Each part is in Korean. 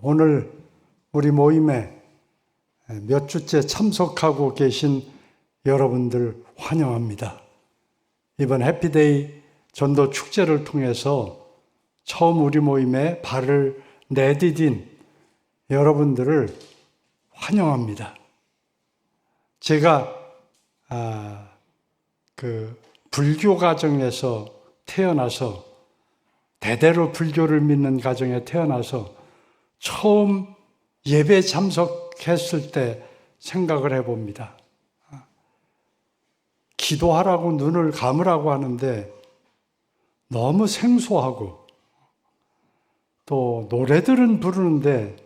오늘 우리 모임에 몇 주째 참석하고 계신 여러분들 환영합니다. 이번 해피데이 전도 축제를 통해서 처음 우리 모임에 발을 내디딘 여러분들을 환영합니다. 제가 불교 가정에서 태어나서 대대로 불교를 믿는 가정에 태어나서 처음 예배 참석했을 때 생각을 해봅니다. 기도하라고 눈을 감으라고 하는데 너무 생소하고 또 노래들은 부르는데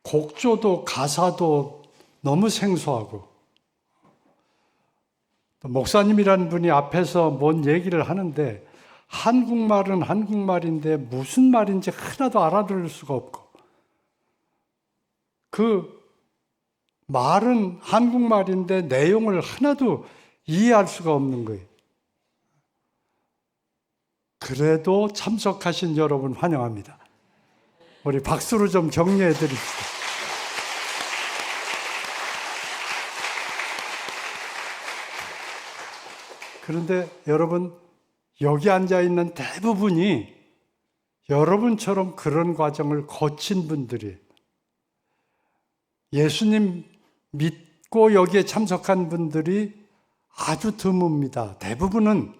곡조도 가사도 너무 생소하고 또 목사님이라는 분이 앞에서 뭔 얘기를 하는데 한국말은 한국말인데 무슨 말인지 하나도 알아들을 수가 없고 그 말은 한국말인데 내용을 하나도 이해할 수가 없는 거예요. 그래도 참석하신 여러분 환영합니다. 우리 박수로 좀 격려해 드립시다. 그런데 여러분, 여기 앉아 있는 대부분이 여러분처럼 그런 과정을 거친 분들이 예수님 믿고 여기에 참석한 분들이 아주 드뭅니다. 대부분은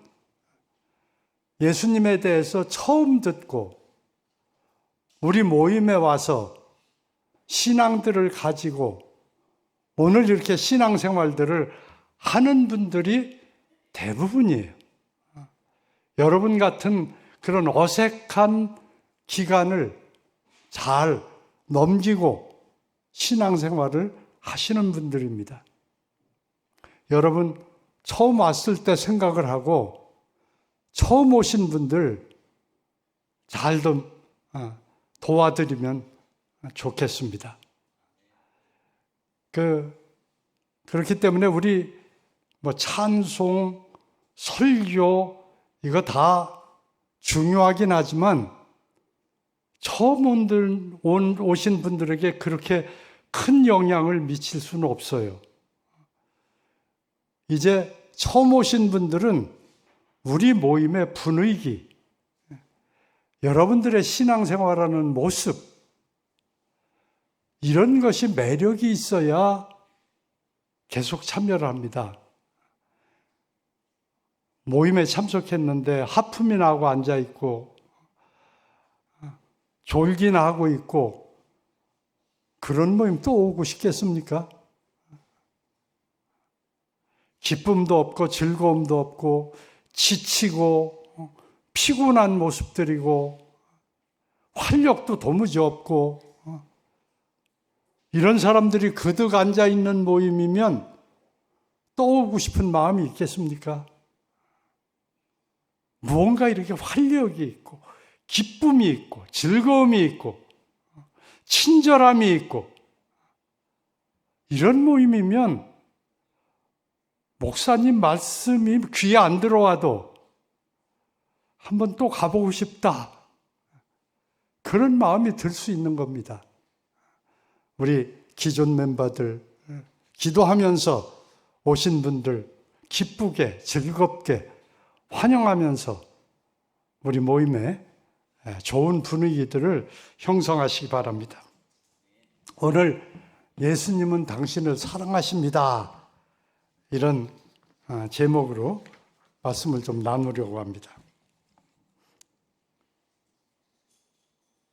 예수님에 대해서 처음 듣고 우리 모임에 와서 신앙들을 가지고 오늘 이렇게 신앙생활들을 하는 분들이 대부분이에요. 여러분 같은 그런 어색한 기간을 잘 넘기고 신앙생활을 하시는 분들입니다. 여러분 처음 왔을 때 생각을 하고 처음 오신 분들 잘 좀 도와드리면 좋겠습니다. 그렇기 때문에 우리 찬송, 설교 이거 다 중요하긴 하지만 처음 오신 분들에게 그렇게 큰 영향을 미칠 수는 없어요. 이제 처음 오신 분들은 우리 모임의 분위기, 여러분들의 신앙생활하는 모습, 이런 것이 매력이 있어야 계속 참여를 합니다. 모임에 참석했는데 하품이 나고 앉아있고 졸기나 하고 있고 그런 모임 또 오고 싶겠습니까? 기쁨도 없고 즐거움도 없고 지치고 피곤한 모습들이고 활력도 도무지 없고 이런 사람들이 그득 앉아있는 모임이면 또 오고 싶은 마음이 있겠습니까? 무언가 이렇게 활력이 있고 기쁨이 있고 즐거움이 있고 친절함이 있고 이런 모임이면 목사님 말씀이 귀에 안 들어와도 한번 또 가보고 싶다. 그런 마음이 들 수 있는 겁니다. 우리 기존 멤버들, 기도하면서 오신 분들 기쁘게 즐겁게 환영하면서 우리 모임에 좋은 분위기들을 형성하시기 바랍니다. 오늘 예수님은 당신을 사랑하십니다. 이런 제목으로 말씀을 좀 나누려고 합니다.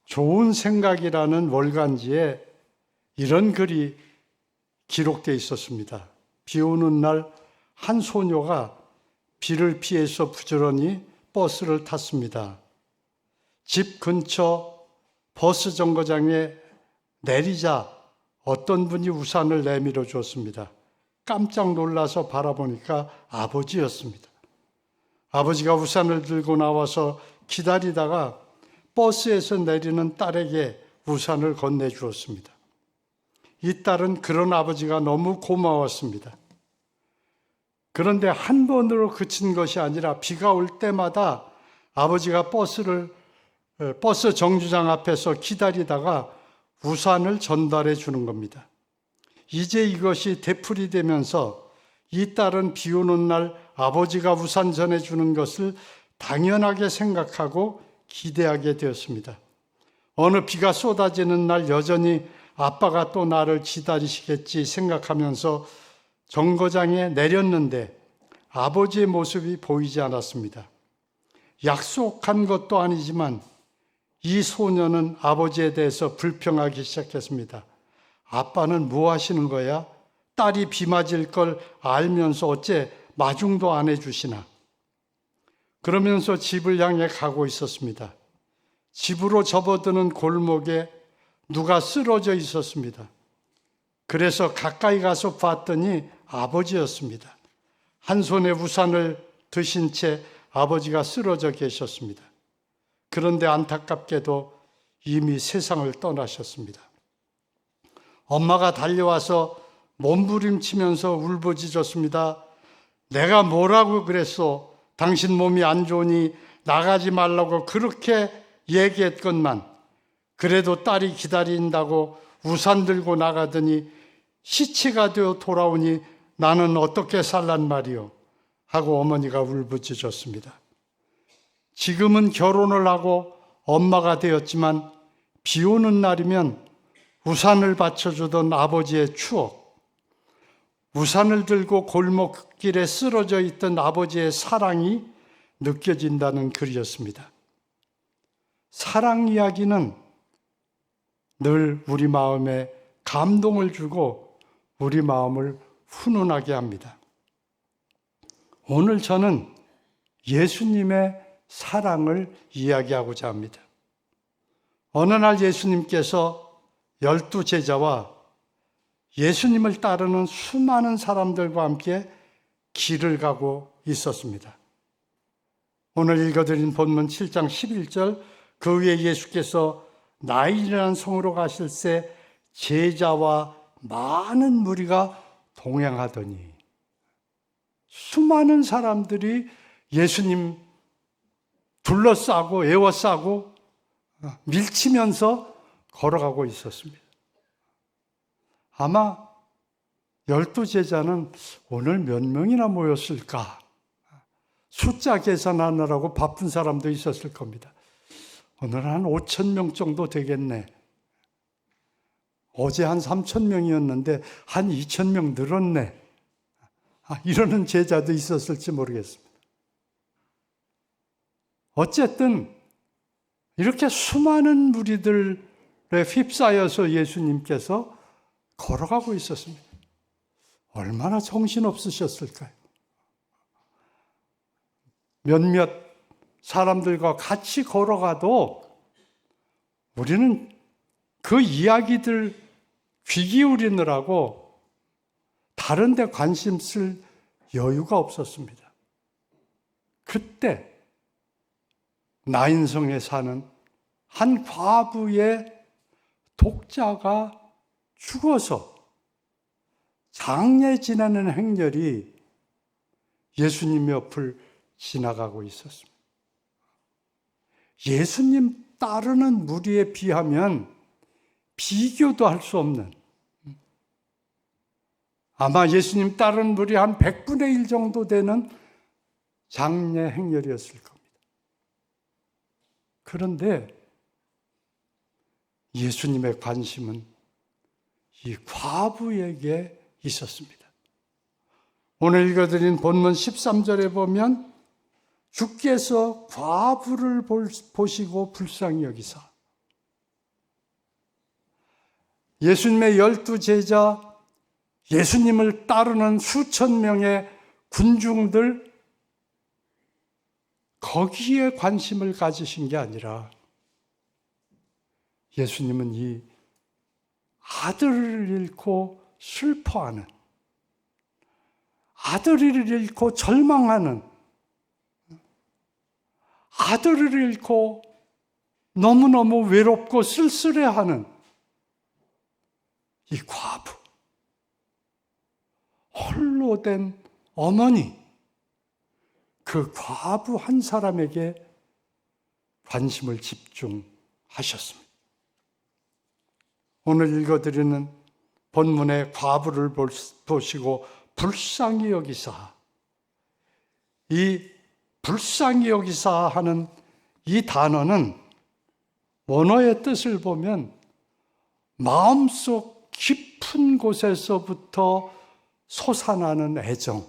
좋은 생각이라는 월간지에 이런 글이 기록되어 있었습니다. 비 오는 날 한 소녀가 비를 피해서 부지런히 버스를 탔습니다. 집 근처 버스 정거장에 내리자 어떤 분이 우산을 내밀어 주었습니다. 깜짝 놀라서 바라보니까 아버지였습니다. 아버지가 우산을 들고 나와서 기다리다가 버스에서 내리는 딸에게 우산을 건네주었습니다. 이 딸은 그런 아버지가 너무 고마웠습니다. 그런데 한 번으로 그친 것이 아니라 비가 올 때마다 아버지가 버스 정류장 앞에서 기다리다가 우산을 전달해 주는 겁니다. 이제 이것이 되풀이되면서 이 딸은 비 오는 날 아버지가 우산 전해주는 것을 당연하게 생각하고 기대하게 되었습니다. 어느 비가 쏟아지는 날 여전히 아빠가 또 나를 기다리시겠지 생각하면서 정거장에 내렸는데 아버지의 모습이 보이지 않았습니다. 약속한 것도 아니지만 이 소녀는 아버지에 대해서 불평하기 시작했습니다. 아빠는 뭐 하시는 거야? 딸이 비 맞을 걸 알면서 어째 마중도 안 해주시나? 그러면서 집을 향해 가고 있었습니다. 집으로 접어드는 골목에 누가 쓰러져 있었습니다. 그래서 가까이 가서 봤더니 아버지였습니다. 한 손에 우산을 드신 채 아버지가 쓰러져 계셨습니다. 그런데 안타깝게도 이미 세상을 떠나셨습니다. 엄마가 달려와서 몸부림치면서 울부짖었습니다. 내가 뭐라고 그랬어? 당신 몸이 안 좋으니 나가지 말라고 그렇게 얘기했건만 그래도 딸이 기다린다고 우산 들고 나가더니 시치가 되어 돌아오니 나는 어떻게 살란 말이요? 하고 어머니가 울부짖었습니다. 지금은 결혼을 하고 엄마가 되었지만 비 오는 날이면 우산을 받쳐주던 아버지의 추억, 우산을 들고 골목길에 쓰러져 있던 아버지의 사랑이 느껴진다는 글이었습니다. 사랑 이야기는 늘 우리 마음에 감동을 주고 우리 마음을 훈훈하게 합니다. 오늘 저는 예수님의 사랑을 이야기하고자 합니다. 어느 날 예수님께서 12제자와 예수님을 따르는 수많은 사람들과 함께 길을 가고 있었습니다. 오늘 읽어드린 본문 7장 11절, 그 후에 예수께서 나인이라는 성으로 가실 새 제자와 많은 무리가 동행하더니, 수많은 사람들이 예수님 둘러싸고 에워싸고 밀치면서 걸어가고 있었습니다. 아마 12제자는 오늘 몇 명이나 모였을까? 숫자 계산하느라고 바쁜 사람도 있었을 겁니다. 오늘 한 5,000명 정도 되겠네. 어제 한 3,000명이었는데 한 2,000명 늘었네. 이러는 제자도 있었을지 모르겠습니다. 어쨌든 이렇게 수많은 무리들에 휩싸여서 예수님께서 걸어가고 있었습니다. 얼마나 정신없으셨을까요? 몇몇 사람들과 같이 걸어가도 우리는 그 이야기들 귀 기울이느라고 다른 데 관심 쓸 여유가 없었습니다. 그때 나인성에 사는 한 과부의 독자가 죽어서 장례 지내는 행렬이 예수님 옆을 지나가고 있었습니다. 예수님 따르는 무리에 비하면 비교도 할 수 없는, 아마 예수님 따르는 무리 한 100분의 1 정도 되는 장례 행렬이었을 겁니다. 그런데 예수님의 관심은 이 과부에게 있었습니다. 오늘 읽어드린 본문 13절에 보면 주께서 과부를 보시고 불쌍히 여기사 예수님의 12제자, 예수님을 따르는 수천 명의 군중들, 거기에 관심을 가지신 게 아니라 예수님은 이 아들을 잃고 슬퍼하는, 아들을 잃고 절망하는, 아들을 잃고 너무너무 외롭고 쓸쓸해하는 이 과부, 홀로 된 어머니, 그 과부 한 사람에게 관심을 집중하셨습니다. 오늘 읽어드리는 본문의 과부를 보시고 불쌍히 여기사, 이 불쌍히 여기사 하는 이 단어는 원어의 뜻을 보면 마음속 깊은 곳에서부터 솟아나는 애정,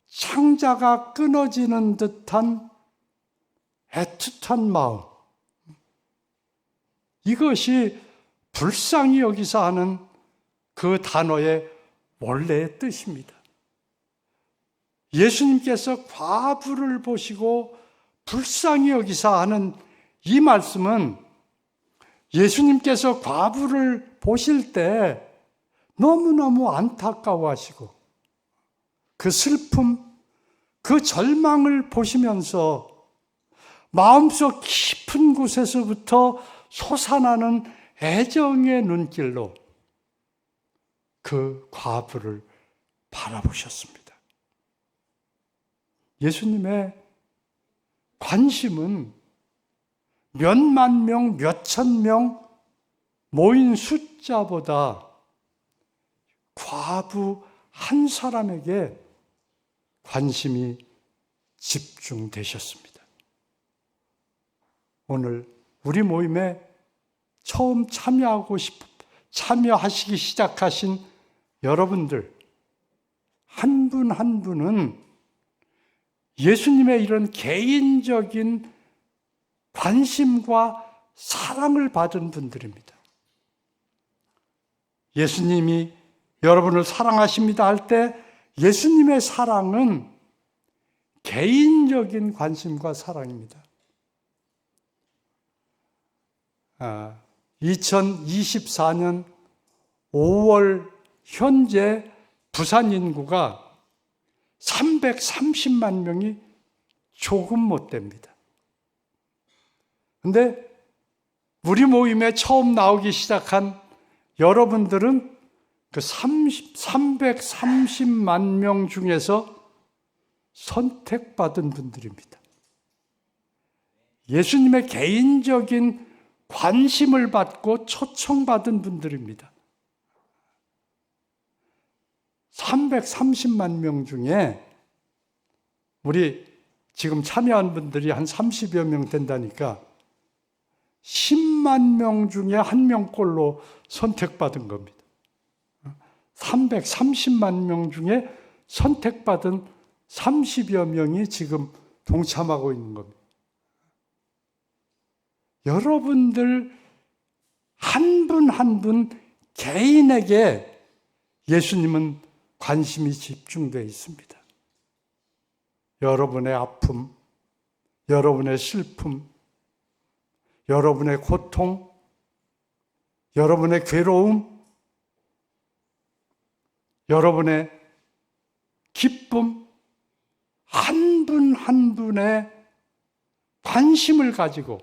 창자가 끊어지는 듯한 애틋한 마음, 이것이 불쌍히 여기사 하는 그 단어의 원래의 뜻입니다. 예수님께서 과부를 보시고 불쌍히 여기사 하는 이 말씀은 예수님께서 과부를 보실 때 너무너무 안타까워하시고 그 슬픔, 그 절망을 보시면서 마음속 깊은 곳에서부터 솟아나는 애정의 눈길로 그 과부를 바라보셨습니다. 예수님의 관심은 몇만 명, 몇천 명 모인 숫자보다 과부 한 사람에게 관심이 집중되셨습니다. 오늘 우리 모임에 처음 참여하시기 시작하신 여러분들 한 분 한 분은 예수님의 이런 개인적인 관심과 사랑을 받은 분들입니다. 예수님이 여러분을 사랑하십니다 할 때 예수님의 사랑은 개인적인 관심과 사랑입니다. 2024년 5월 현재 부산 인구가 330만 명이 조금 못 됩니다. 근데 우리 모임에 처음 나오기 시작한 여러분들은 그 330만 명 중에서 선택받은 분들입니다. 예수님의 개인적인 관심을 받고 초청받은 분들입니다. 330만 명 중에 우리 지금 참여한 분들이 한 30여 명 된다니까 10만 명 중에 한 명꼴로 선택받은 겁니다. 330만 명 중에 선택받은 30여 명이 지금 동참하고 있는 겁니다. 여러분들 한 분 한 분 개인에게 예수님은 관심이 집중되어 있습니다. 여러분의 아픔, 여러분의 슬픔, 여러분의 고통, 여러분의 괴로움, 여러분의 기쁨, 한 분 한 분의 관심을 가지고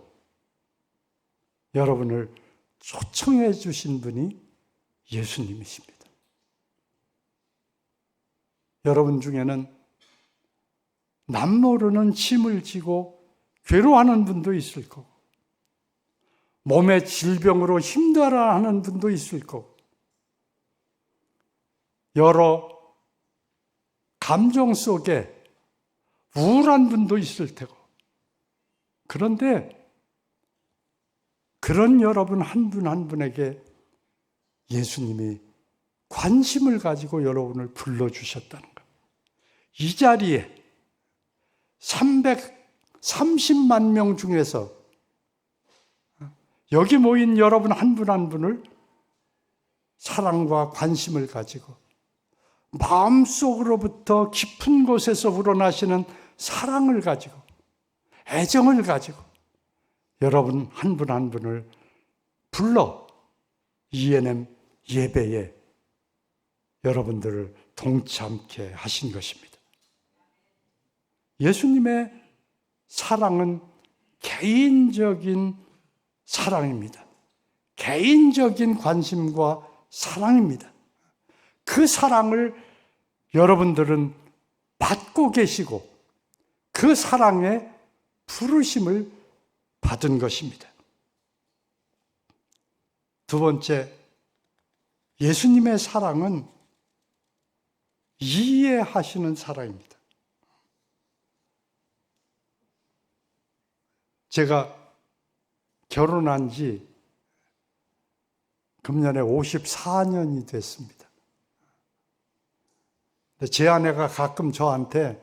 여러분을 초청해 주신 분이 예수님이십니다. 여러분 중에는 남모르는 짐을 지고 괴로워하는 분도 있을 거고 몸의 질병으로 힘들어하는 분도 있을 거고 여러 감정 속에 우울한 분도 있을 테고 그런데 그런 여러분 한 분 한 분에게 예수님이 관심을 가지고 여러분을 불러주셨다는 것. 이 자리에 330만 명 중에서 여기 모인 여러분 한 분 한 분을 사랑과 관심을 가지고 마음속으로부터 깊은 곳에서 우러나시는 사랑을 가지고 애정을 가지고 여러분 한 분 한 분을 불러 ENM 예배에 여러분들을 동참케 하신 것입니다. 예수님의 사랑은 개인적인 사랑입니다. 개인적인 관심과 사랑입니다. 그 사랑을 여러분들은 받고 계시고 그 사랑의 부르심을 받은 것입니다. 두 번째, 예수님의 사랑은 이해하시는 사랑입니다. 제가 결혼한 지 금년에 54년이 됐습니다. 제 아내가 가끔 저한테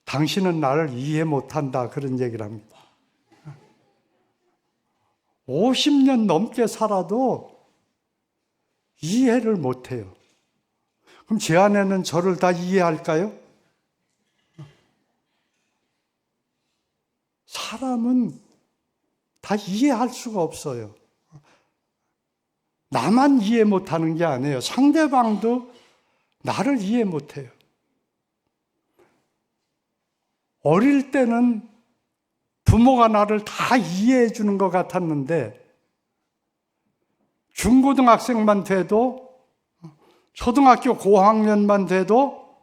당신은 나를 이해 못한다 그런 얘기를 합니다. 50년 넘게 살아도 이해를 못해요. 그럼 제 아내는 저를 다 이해할까요? 사람은 다 이해할 수가 없어요. 나만 이해 못하는 게 아니에요. 상대방도 나를 이해 못해요. 어릴 때는 부모가 나를 다 이해해 주는 것 같았는데 중고등학생만 돼도 초등학교 고학년만 돼도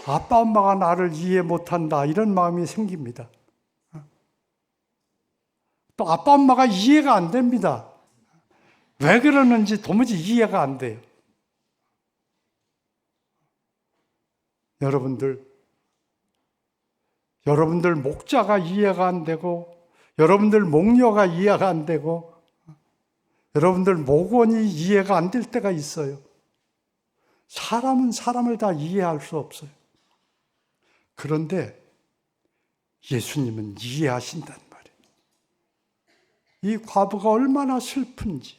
아빠 엄마가 나를 이해 못한다 이런 마음이 생깁니다. 또 아빠 엄마가 이해가 안 됩니다. 왜 그러는지 도무지 이해가 안 돼요. 여러분들 목자가 이해가 안 되고, 여러분들 목녀가 이해가 안 되고, 여러분들 목원이 이해가 안 될 때가 있어요. 사람은 사람을 다 이해할 수 없어요. 그런데 예수님은 이해하신단 말이에요. 이 과부가 얼마나 슬픈지,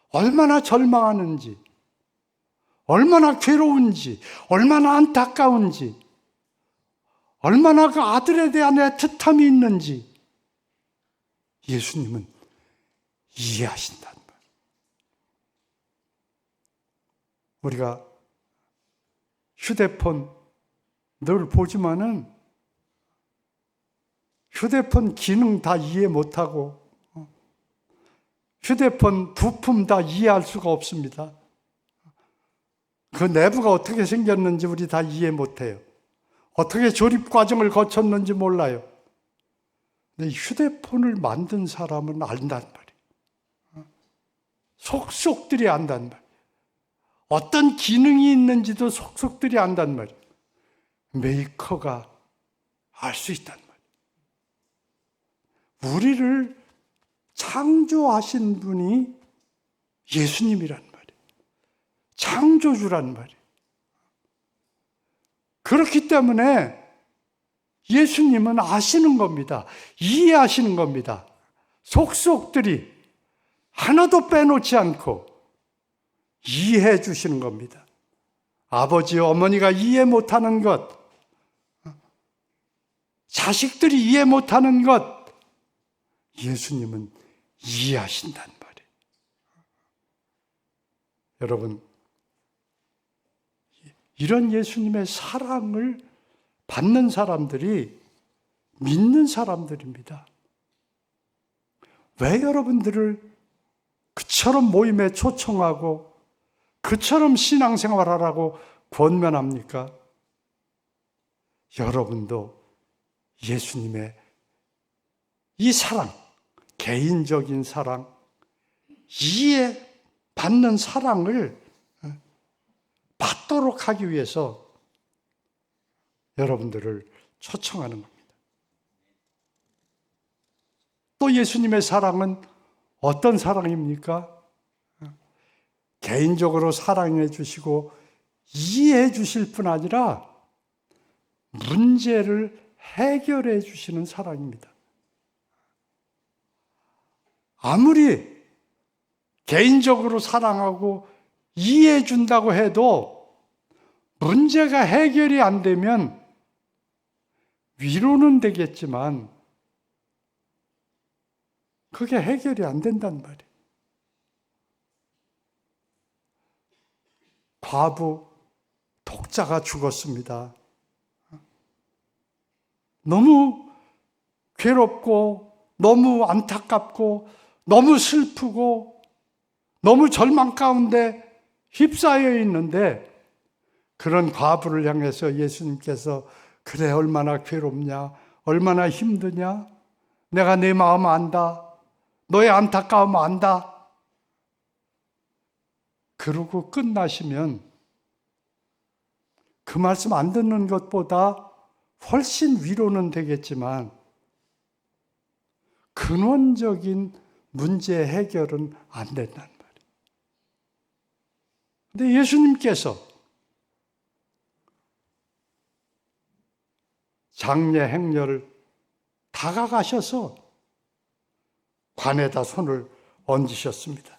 얼마나 절망하는지, 얼마나 괴로운지, 얼마나 안타까운지, 얼마나 그 아들에 대한 애틋함이 있는지 예수님은 이해하신단 말이에요. 우리가 휴대폰 늘 보지만은 휴대폰 기능 다 이해 못하고 휴대폰 부품 다 이해할 수가 없습니다. 그 내부가 어떻게 생겼는지 우리 다 이해 못해요. 어떻게 조립 과정을 거쳤는지 몰라요. 근데 휴대폰을 만든 사람은 안단 말이에요. 속속들이 안단 말이에요. 어떤 기능이 있는지도 속속들이 안단 말이에요. 메이커가 알 수 있단 말이에요. 우리를 창조하신 분이 예수님이란 말이에요. 창조주란 말이에요. 그렇기 때문에 예수님은 아시는 겁니다. 이해하시는 겁니다. 속속들이 하나도 빼놓지 않고 이해해 주시는 겁니다. 아버지, 어머니가 이해 못하는 것, 자식들이 이해 못하는 것, 예수님은 이해하신단 말이에요. 여러분, 이런 예수님의 사랑을 받는 사람들이 믿는 사람들입니다. 왜 여러분들을 그처럼 모임에 초청하고 그처럼 신앙생활하라고 권면합니까? 여러분도 예수님의 이 사랑, 개인적인 사랑, 이해받는 사랑을 받도록 하기 위해서 여러분들을 초청하는 겁니다. 또 예수님의 사랑은 어떤 사랑입니까? 개인적으로 사랑해 주시고 이해해 주실 뿐 아니라 문제를 해결해 주시는 사랑입니다. 아무리 개인적으로 사랑하고 이해해 준다고 해도 문제가 해결이 안 되면 위로는 되겠지만 그게 해결이 안 된단 말이에요. 과부, 독자가 죽었습니다. 너무 괴롭고 너무 안타깝고 너무 슬프고 너무 절망 가운데 휩싸여 있는데 그런 과부를 향해서 예수님께서 그래 얼마나 괴롭냐, 얼마나 힘드냐, 내가 네 마음 안다, 너의 안타까움 안다. 그러고 끝나시면 그 말씀 안 듣는 것보다 훨씬 위로는 되겠지만 근원적인 문제 해결은 안 된단 말이에요. 근데 예수님께서 장례 행렬을 다가가셔서 관에다 손을 얹으셨습니다.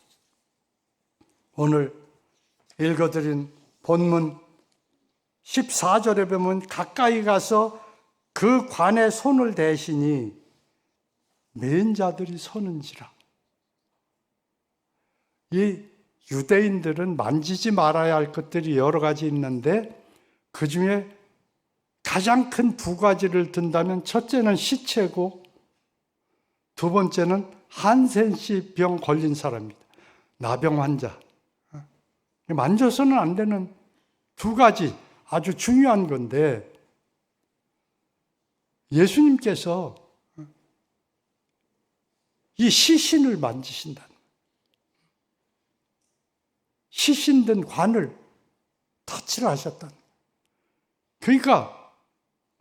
오늘 읽어드린 본문 14절에 보면 가까이 가서 그 관에 손을 대시니 맨 자들이 서는지라. 이 유대인들은 만지지 말아야 할 것들이 여러 가지 있는데 그 중에 가장 큰 두 가지를 든다면 첫째는 시체고 두 번째는 한센시 병 걸린 사람입니다. 나병 환자. 만져서는 안 되는 두 가지 아주 중요한 건데 예수님께서 이 시신을 만지신다는 거예요. 시신된 관을 터치를 하셨다는 거예요. 그러니까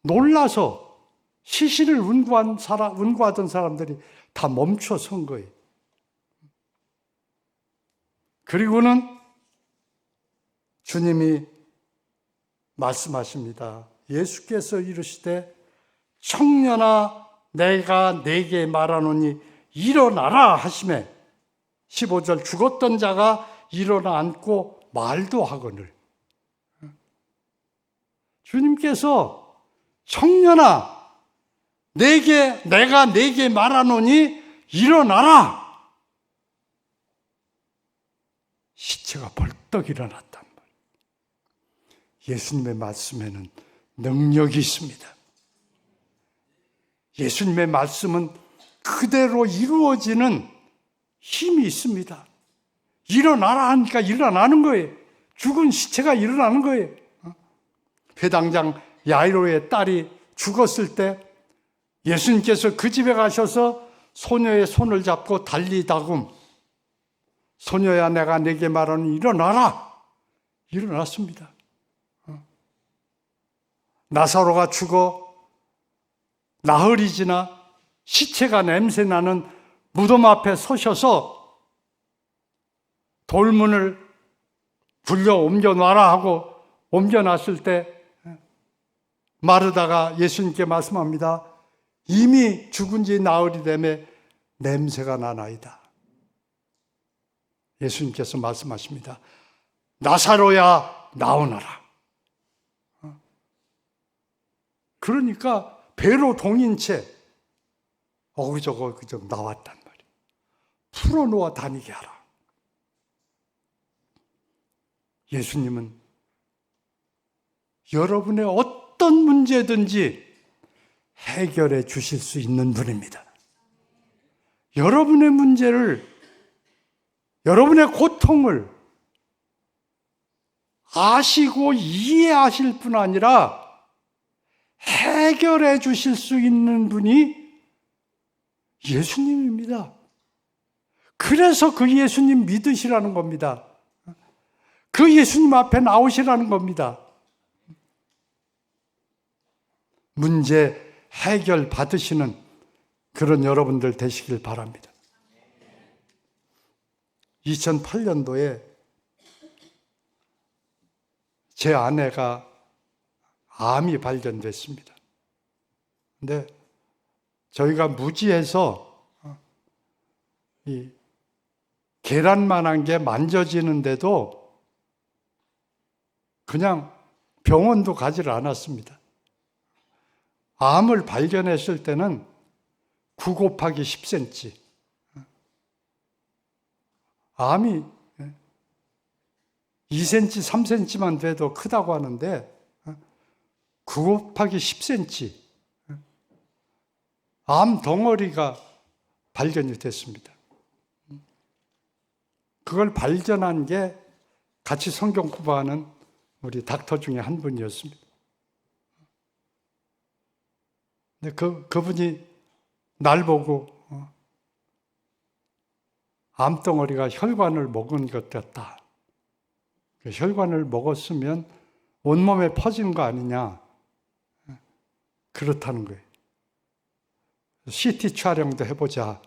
놀라서 시신을 운구하던 사람들이 다 멈춰 선 거예요. 그리고는 주님이 말씀하십니다. 예수께서 이르시되 청년아 내가 네게 말하노니 일어나라 하시매 15절 죽었던 자가 일어나 앉고 말도 하거늘. 주님께서 청년아 내가 네게 말하노니 일어나라. 시체가 벌떡 일어났단 말이에요. 예수님의 말씀에는 능력이 있습니다. 예수님의 말씀은 그대로 이루어지는 힘이 있습니다. 일어나라 하니까 일어나는 거예요. 죽은 시체가 일어나는 거예요. 회당장 야이로의 딸이 죽었을 때 예수님께서 그 집에 가셔서 소녀의 손을 잡고 달리다금 소녀야 내가 네게 말하니 일어나라. 일어났습니다. 나사로가 죽어 나흘이 지나 시체가 냄새나는 무덤 앞에 서셔서 돌문을 굴려 옮겨놔라 하고 옮겨놨을 때 마르다가 예수님께 말씀합니다. 이미 죽은 지 나흘이 되매 냄새가 나나이다. 예수님께서 말씀하십니다. 나사로야 나오너라. 그러니까 배로 동인 채 어그저그 나왔단 말이에요. 풀어놓아 다니게 하라. 예수님은 여러분의 어떤 문제든지 해결해 주실 수 있는 분입니다. 여러분의 문제를, 여러분의 고통을 아시고 이해하실 뿐 아니라 해결해 주실 수 있는 분이 예수님입니다. 그래서 그 예수님 믿으시라는 겁니다. 그 예수님 앞에 나오시라는 겁니다. 문제 해결 받으시는 그런 여러분들 되시길 바랍니다. 2008년도에 제 아내가 암이 발견됐습니다. 근데 저희가 무지해서 이 계란만한 게 만져지는데도 그냥 병원도 가지를 않았습니다. 암을 발견했을 때는 9 곱하기 10cm. 암이 2cm, 3cm만 돼도 크다고 하는데 9 곱하기 10cm 암 덩어리가 발견이 됐습니다. 그걸 발견한 게 같이 성경 공부하는 우리 닥터 중에 한 분이었습니다. 근데 그분이 날 보고 암덩어리가 혈관을 먹은 것 같다. 혈관을 먹었으면 온몸에 퍼진 거 아니냐. 그렇다는 거예요. CT 촬영도 해보자.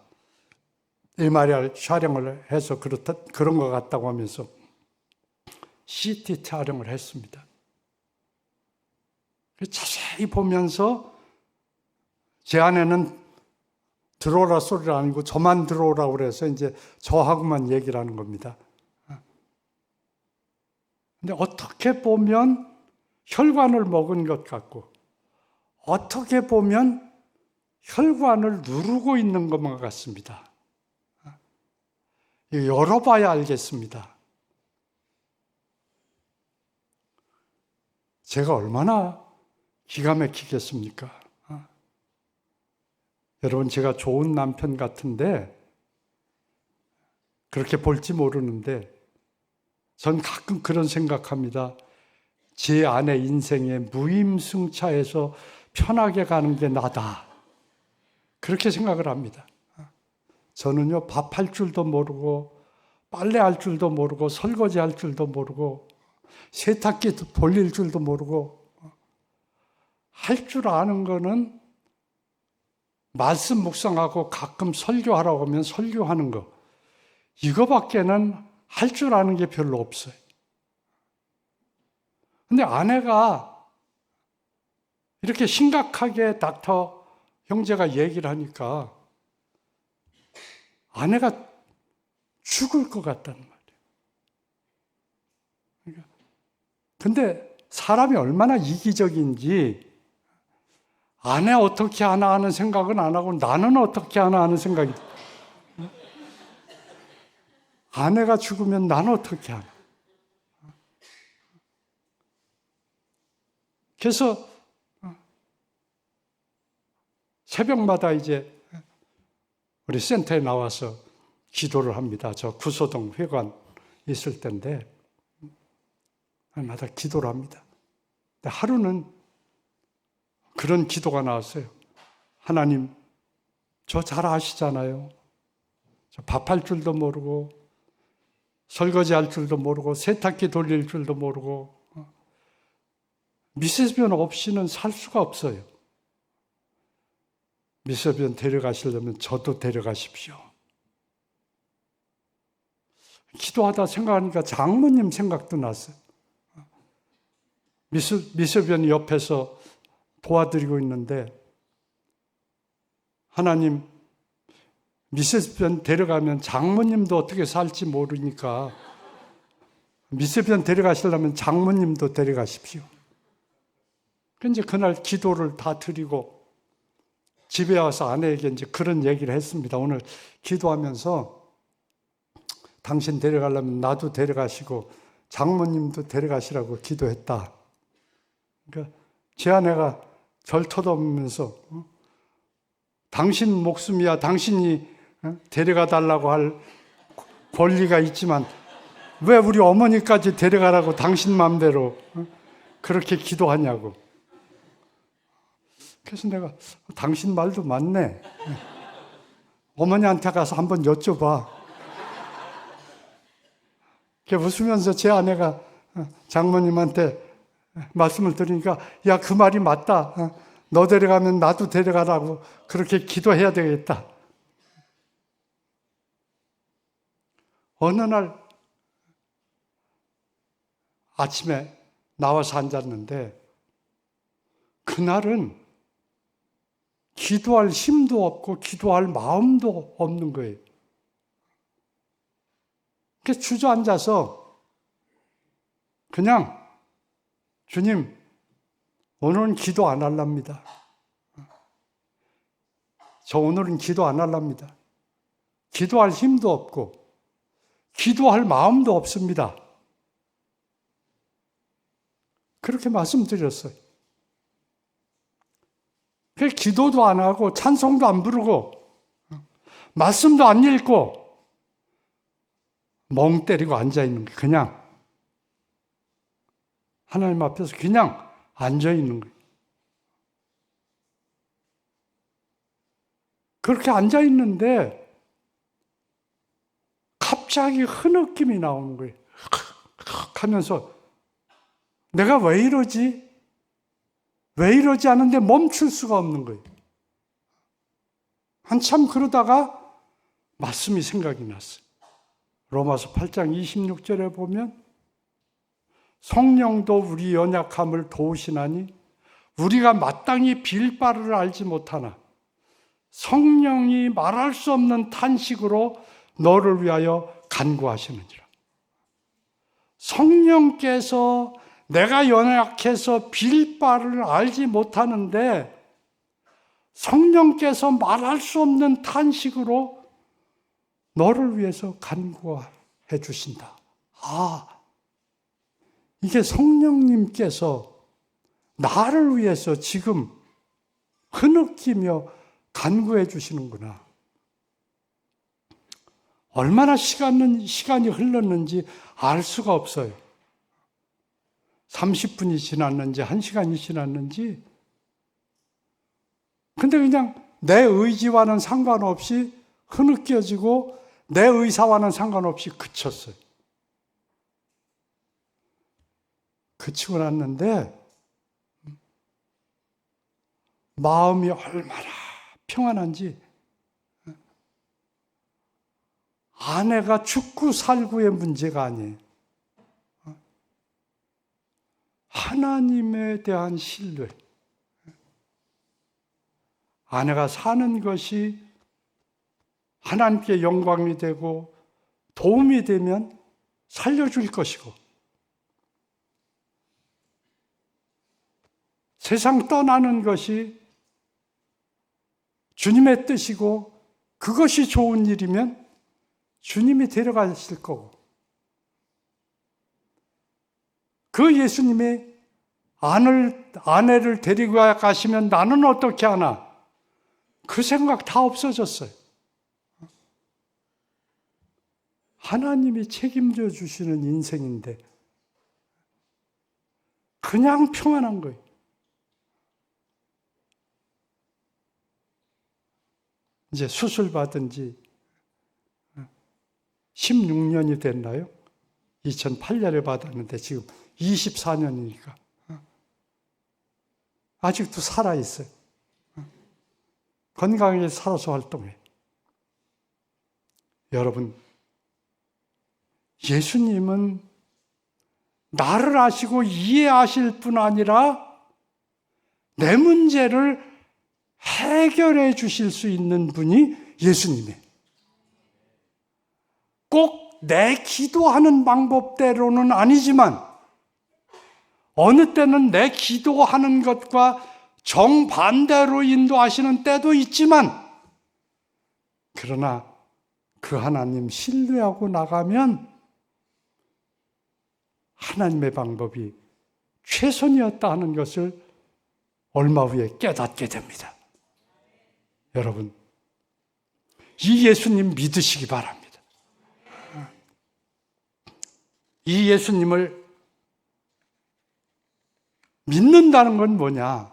MRI 촬영을 해서 그런 것 같다고 하면서 CT 촬영을 했습니다. 자세히 보면서 제 아내는 들어오라 소리를 아니고 저만 들어오라고 그래서 이제 저하고만 얘기를 하는 겁니다. 근데 어떻게 보면 혈관을 먹은 것 같고 어떻게 보면 혈관을 누르고 있는 것만 같습니다. 열어봐야 알겠습니다. 제가 얼마나 기가 막히겠습니까? 여러분, 제가 좋은 남편 같은데 그렇게 볼지 모르는데 전 가끔 그런 생각합니다. 제 아내 인생에 무임승차해서 편하게 가는 게 나다. 그렇게 생각을 합니다. 저는요, 밥할 줄도 모르고 빨래할 줄도 모르고 설거지할 줄도 모르고 세탁기 돌릴 줄도 모르고 할 줄 아는 거는 말씀 묵상하고 가끔 설교하라고 하면 설교하는 거. 이거밖에는 할 줄 아는 게 별로 없어요. 근데 아내가 이렇게 심각하게 닥터 형제가 얘기를 하니까 아내가 죽을 것 같다는 말이에요. 근데 사람이 얼마나 이기적인지 아내 어떻게 하나 하는 생각은 안 하고 나는 어떻게 하나 하는 생각이 아내가 죽으면 나는 어떻게 하나. 그래서 새벽마다 이제 우리 센터에 나와서 기도를 합니다. 저 구소동 회관 있을 때인데 마다 기도를 합니다. 근데 하루는 그런 기도가 나왔어요. 하나님, 저 잘 아시잖아요. 저 밥할 줄도 모르고 설거지할 줄도 모르고 세탁기 돌릴 줄도 모르고 미세변 없이는 살 수가 없어요. 미세변 데려가시려면 저도 데려가십시오. 기도하다 생각하니까 장모님 생각도 났어요. 미세변 옆에서 도와드리고 있는데 하나님, 미세변 데려가면 장모님도 어떻게 살지 모르니까 미세변 데려가시려면 장모님도 데려가십시오. 이제 그날 기도를 다 드리고 집에 와서 아내에게 이제 그런 얘기를 했습니다. 오늘 기도하면서 당신 데려가려면 나도 데려가시고 장모님도 데려가시라고 기도했다. 그러니까 제 아내가 절 쳐다보면서 당신 목숨이야 당신이 데려가 달라고 할 권리가 있지만 왜 우리 어머니까지 데려가라고 당신 마음대로 그렇게 기도하냐고. 그래서 내가 당신 말도 맞네. 어머니한테 가서 한번 여쭤봐. 웃으면서 제 아내가 장모님한테 말씀을 드리니까 야, 그 말이 맞다. 너 데려가면 나도 데려가라고 그렇게 기도해야 되겠다. 어느 날 아침에 나와서 앉았는데 그날은 기도할 힘도 없고 기도할 마음도 없는 거예요. 그래서 주저앉아서 그냥 주님, 오늘은 기도 안 할랍니다. 저 오늘은 기도 안 할랍니다. 기도할 힘도 없고 기도할 마음도 없습니다. 그렇게 말씀드렸어요. 그래서 기도도 안 하고 찬송도 안 부르고 말씀도 안 읽고 멍 때리고 앉아있는 거예요. 그냥 하나님 앞에서 그냥 앉아있는 거예요. 그렇게 앉아있는데 갑자기 흐느낌이 나오는 거예요. 하면서 내가 왜 이러지? 왜 이러지 하는데 멈출 수가 없는 거예요. 한참 그러다가 말씀이 생각이 났어요. 로마서 8장 26절에 보면 성령도 우리 연약함을 도우시나니 우리가 마땅히 빌 바를 알지 못하나 성령이 말할 수 없는 탄식으로 너를 위하여 간구하시느니라. 성령께서 내가 연약해서 빌 바를 알지 못하는데 성령께서 말할 수 없는 탄식으로 너를 위해서 간구해 주신다. 이게 성령님께서 나를 위해서 지금 흐느끼며 간구해 주시는구나. 얼마나 시간이 흘렀는지 알 수가 없어요. 30분이 지났는지 1시간이 지났는지. 근데 그냥 내 의지와는 상관없이 흐느껴지고 내 의사와는 상관없이 그쳤어요. 그치고 났는데 마음이 얼마나 평안한지. 아내가 죽고 살고의 문제가 아니에요. 하나님에 대한 신뢰. 아내가 사는 것이 하나님께 영광이 되고 도움이 되면 살려줄 것이고 세상 떠나는 것이 주님의 뜻이고 그것이 좋은 일이면 주님이 데려가실 거고 그 예수님이 아내를 데리고 가시면 나는 어떻게 하나? 그 생각 다 없어졌어요. 하나님이 책임져 주시는 인생인데 그냥 평안한 거예요. 이제 수술 받은 지 16년이 됐나요? 2008년에 받았는데 지금 24년이니까 아직도 살아있어요. 건강하게 살아서 활동해. 여러분, 예수님은 나를 아시고 이해하실 뿐 아니라 내 문제를 해결해 주실 수 있는 분이 예수님이에요. 꼭 내 기도하는 방법대로는 아니지만 어느 때는 내 기도하는 것과 정반대로 인도하시는 때도 있지만 그러나 그 하나님 신뢰하고 나가면 하나님의 방법이 최선이었다 하는 것을 얼마 후에 깨닫게 됩니다. 여러분, 이 예수님 믿으시기 바랍니다. 이 예수님을 믿는다는 건 뭐냐?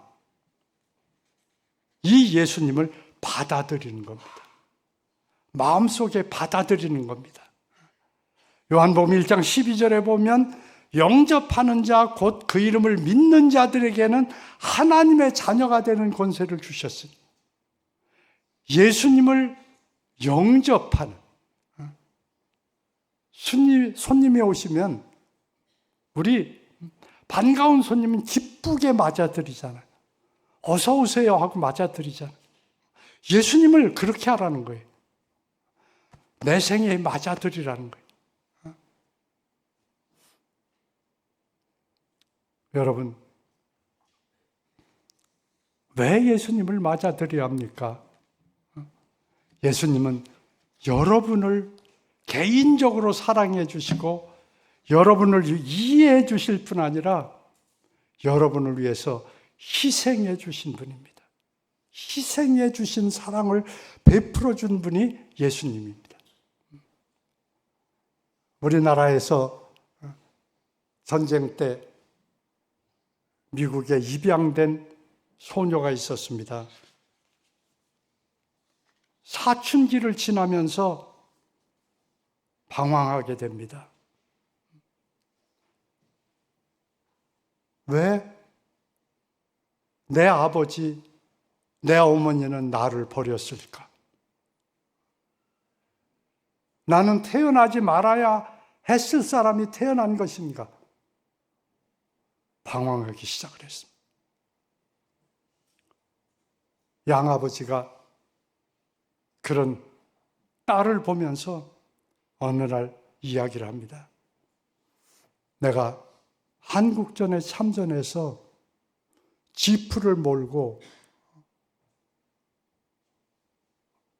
이 예수님을 받아들이는 겁니다. 마음속에 받아들이는 겁니다. 요한복음 1장 12절에 보면 영접하는 자 곧 그 이름을 믿는 자들에게는 하나님의 자녀가 되는 권세를 주셨어요. 예수님을 영접하는 손님이 오시면 우리 반가운 손님은 기쁘게 맞아들이잖아요. 어서 오세요 하고 맞아들이잖아요. 예수님을 그렇게 하라는 거예요. 내 생에 맞아들이라는 거예요. 여러분, 왜 예수님을 맞아들여야 합니까? 예수님은 여러분을 개인적으로 사랑해 주시고 여러분을 이해해 주실 뿐 아니라 여러분을 위해서 희생해 주신 분입니다. 희생해 주신 사랑을 베풀어 준 분이 예수님입니다. 우리나라에서 전쟁 때 미국에 입양된 소녀가 있었습니다. 사춘기를 지나면서 방황하게 됩니다. 왜? 내 아버지, 내 어머니는 나를 버렸을까? 나는 태어나지 말아야 했을 사람이 태어난 것인가? 방황하기 시작을 했습니다. 양아버지가 그런 딸을 보면서 어느 날 이야기를 합니다. 내가 한국전에 참전해서 지프를 몰고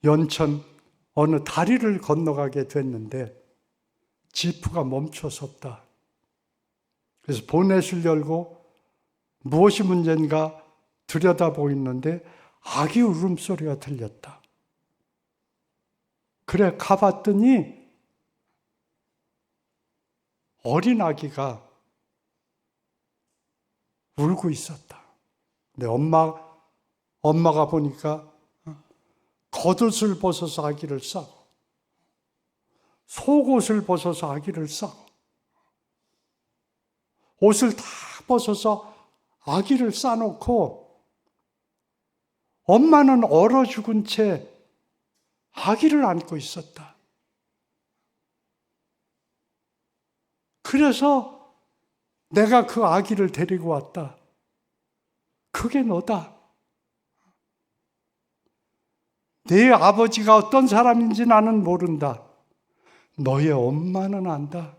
연천 어느 다리를 건너가게 됐는데 지프가 멈춰섰다. 그래서 보넷을 열고 무엇이 문제인가 들여다보고 있는데 아기 울음소리가 들렸다. 그래 가봤더니 어린 아기가 울고 있었다. 근데 엄마가 보니까 겉옷을 벗어서 아기를 싸고 속옷을 벗어서 아기를 싸고 옷을 다 벗어서 아기를 싸놓고 엄마는 얼어 죽은 채 아기를 안고 있었다. 그래서 내가 그 아기를 데리고 왔다. 그게 너다. 네 아버지가 어떤 사람인지 나는 모른다. 너의 엄마는 안다.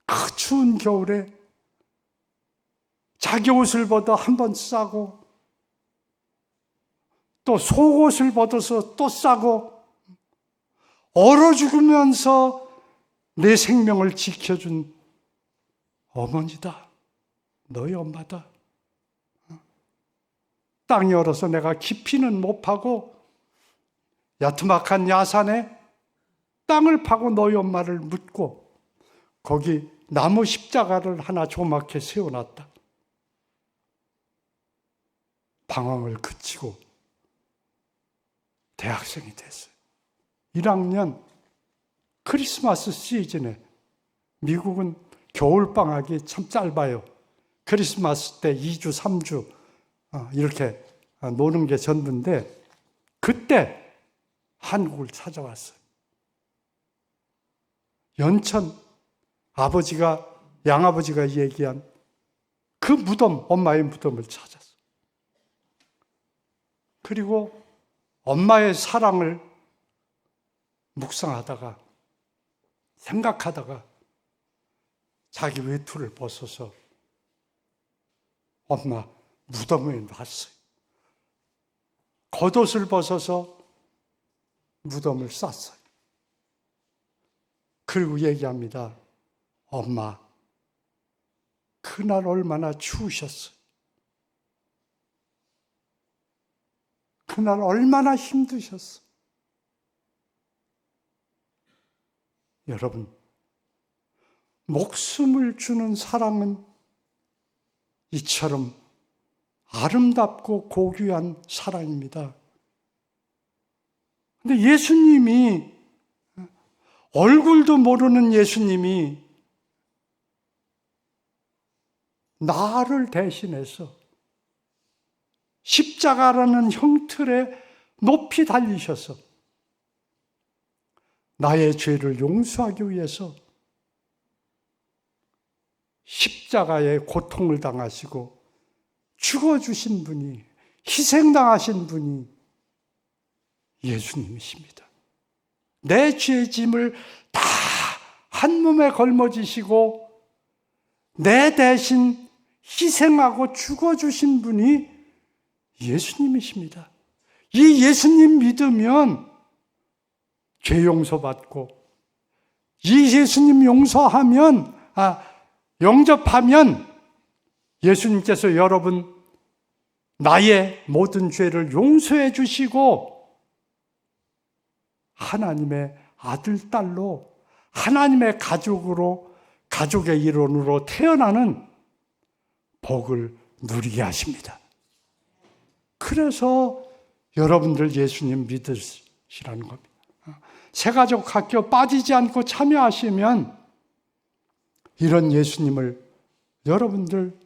그 추운 겨울에 자기 옷을 벗어 한 번 싸고 또 속옷을 벗어서 또 싸고 얼어 죽으면서 내 생명을 지켜준 어머니다. 너희 엄마다. 땅이 얼어서 내가 깊이는 못 파고 야트막한 야산에 땅을 파고 너희 엄마를 묻고 거기 나무 십자가를 하나 조그맣게 세워놨다. 방황을 그치고 대학생이 됐어요. 1학년 크리스마스 시즌에 미국은 겨울방학이 참 짧아요. 크리스마스 때 2주, 3주 이렇게 노는 게 전부인데 그때 한국을 찾아왔어요. 연천 양아버지가 얘기한 그 무덤, 엄마의 무덤을 찾았어요. 그리고 엄마의 사랑을 묵상하다가 생각하다가 자기 외투를 벗어서 엄마 무덤에 놨어요. 겉옷을 벗어서 무덤을 쌌어요. 그리고 얘기합니다. 엄마, 그날 얼마나 추우셨어요. 그날 얼마나 힘드셨어요. 여러분, 목숨을 주는 사랑은 이처럼 아름답고 고귀한 사랑입니다. 근데 예수님이, 얼굴도 모르는 예수님이 나를 대신해서 십자가라는 형틀에 높이 달리셔서 나의 죄를 용서하기 위해서 십자가의 고통을 당하시고 죽어주신 분이, 희생당하신 분이 예수님이십니다. 내 죄의 짐을 다 한 몸에 걸머지시고 내 대신 희생하고 죽어주신 분이 예수님이십니다. 이 예수님 믿으면 죄 용서받고 이 예수님 영접하면 예수님께서 여러분 나의 모든 죄를 용서해 주시고 하나님의 아들, 딸로 하나님의 가족의 일원으로 태어나는 복을 누리게 하십니다. 그래서 여러분들 예수님 믿으시라는 겁니다. 새가족 학교 빠지지 않고 참여하시면 이런 예수님을 여러분들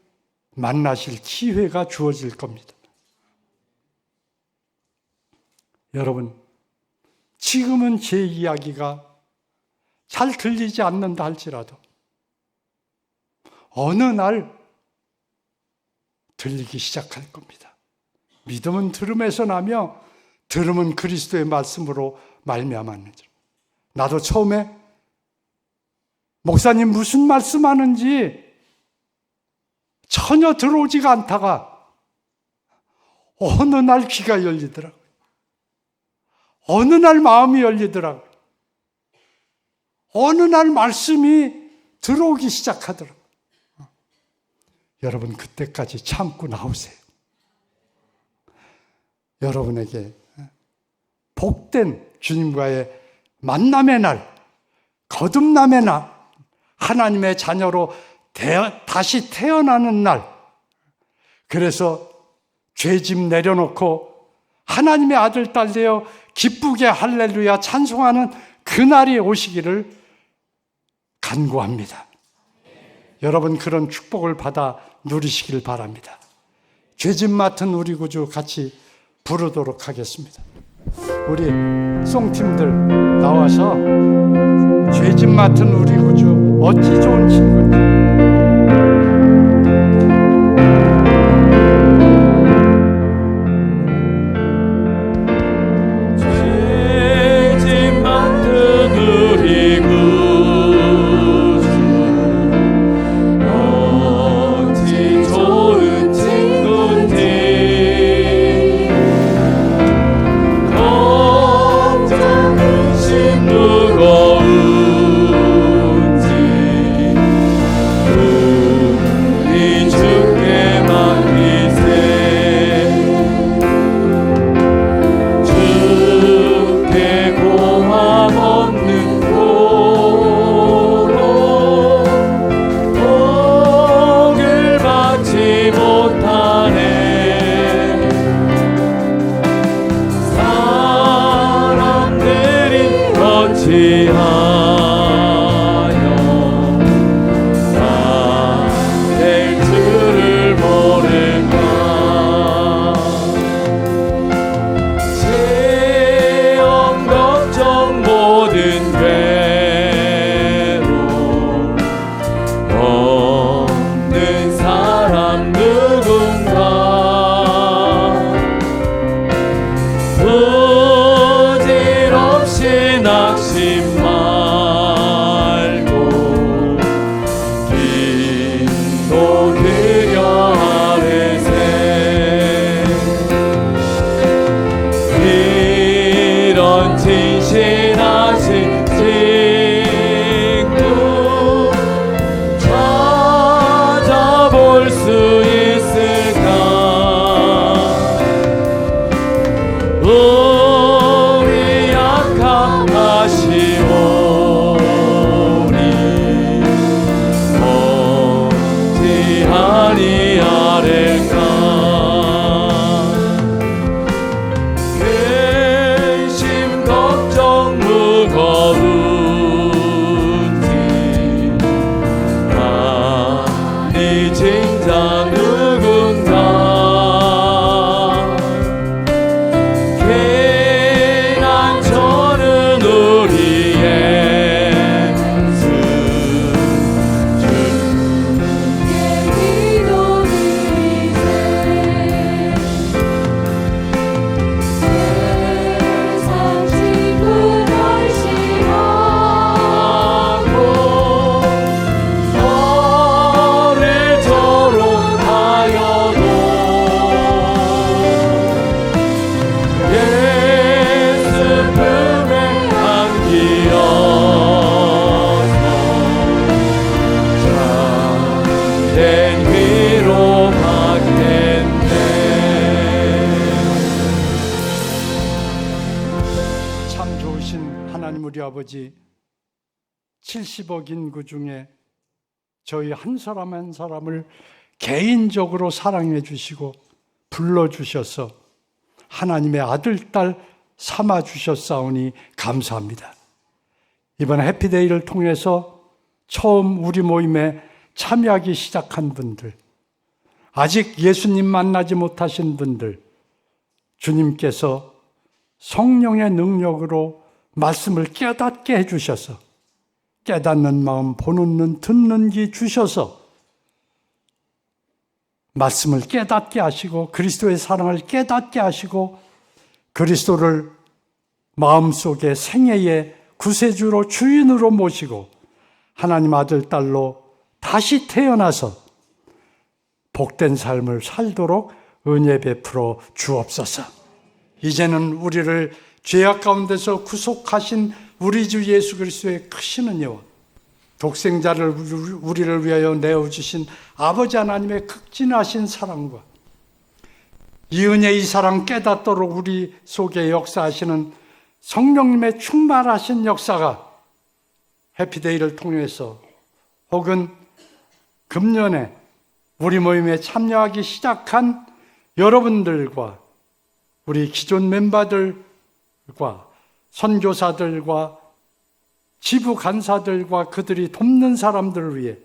만나실 기회가 주어질 겁니다. 여러분, 지금은 제 이야기가 잘 들리지 않는다 할지라도 어느 날 들리기 시작할 겁니다. 믿음은 들음에서 나며 들음은 그리스도의 말씀으로 말미암았느니라. 나도 처음에 목사님 무슨 말씀하는지 전혀 들어오지가 않다가 어느 날 귀가 열리더라고요. 어느 날 마음이 열리더라고요. 어느 날 말씀이 들어오기 시작하더라고요. 여러분, 그때까지 참고 나오세요. 여러분에게 복된 주님과의 만남의 날, 거듭남의 날, 하나님의 자녀로 다시 태어나는 날, 그래서 죄짐 내려놓고 하나님의 아들, 딸 되어 기쁘게 할렐루야 찬송하는 그날이 오시기를 간구합니다. 여러분, 그런 축복을 받아 누리시길 바랍니다. 죄짐 맡은 우리 구주 같이 부르도록 하겠습니다. 우리 송팀들 나와서 죄짐 맡은 우리 구주 어찌 좋은 친구인지. 아버지, 70억 인구 중에 저희 한 사람 한 사람을 개인적으로 사랑해 주시고 불러주셔서 하나님의 아들, 딸 삼아 주셨사오니 감사합니다. 이번 해피데이를 통해서 처음 우리 모임에 참여하기 시작한 분들, 아직 예수님 만나지 못하신 분들, 주님께서 성령의 능력으로 말씀을 깨닫게 해주셔서 깨닫는 마음, 보는 눈, 듣는 귀 주셔서 말씀을 깨닫게 하시고 그리스도의 사랑을 깨닫게 하시고 그리스도를 마음속에 생애의 구세주로 주인으로 모시고 하나님 아들, 딸로 다시 태어나서 복된 삶을 살도록 은혜 베풀어 주옵소서. 이제는 우리를 죄악 가운데서 구속하신 우리 주 예수 그리스도의 크신 은혜와 독생자를 우리를 위하여 내어주신 아버지 하나님의 극진하신 사랑과 이 은혜, 이 사랑 깨닫도록 우리 속에 역사하시는 성령님의 충만하신 역사가 해피데이를 통해서 혹은 금년에 우리 모임에 참여하기 시작한 여러분들과 우리 기존 멤버들과 선교사들과 지부 간사들과 그들이 돕는 사람들을 위해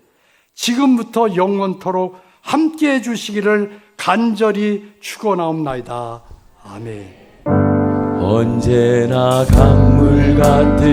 지금부터 영원토록 함께해 주시기를 간절히 축원하옵나이다. 아멘. 언제나 강물 같은